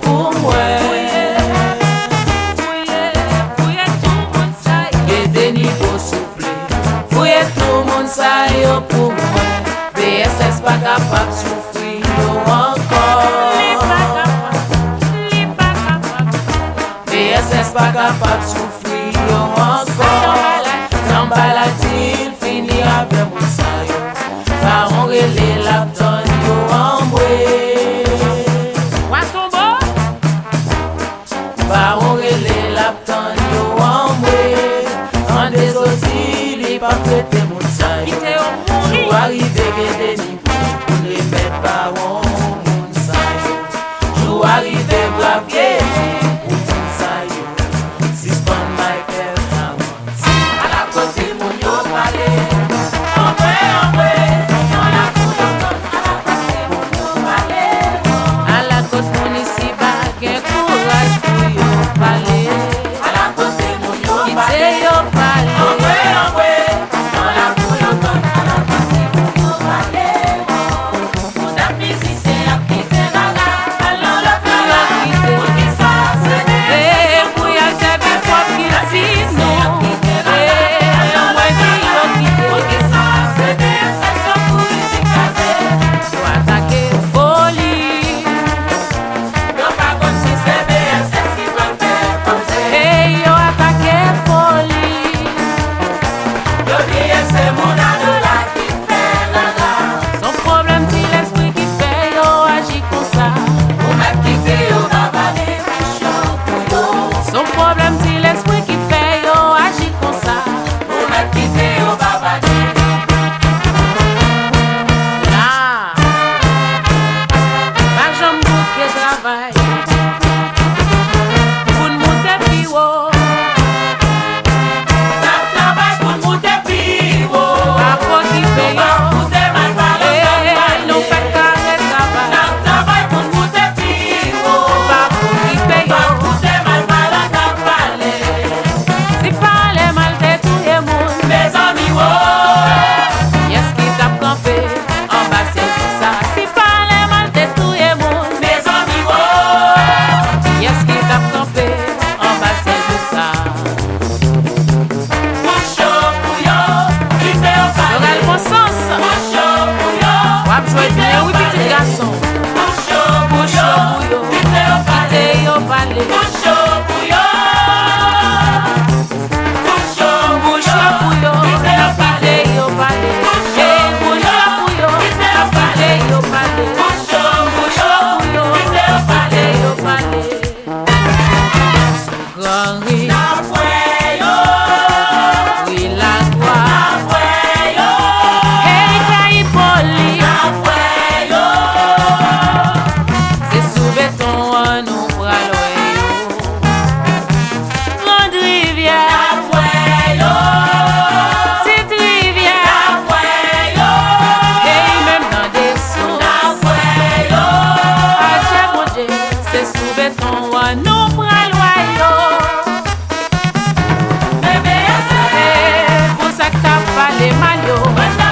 pour moi. Fouillez tout le monde ça y Et des niveaux souple. Fouillez tout le monde ça y est pour moi. BSS pas capable de souffrir encore. BSS pas capable de souffrir encore. Dans baladine, fini avec mon sayo. Par on relais la donne yo en boué. Par on relais la donne yo en boué. En des aussi, li pas prêter mon sayo. Jou arrive que des niveaux pour les mettre par mon sayo. Jou arrive bravier pour mon sayo. Suspend my performance. À la côté mon yo parler. À la côte municipale, gen courage pour yo parler. À la côté mon yo parler. Yo parler. Mario.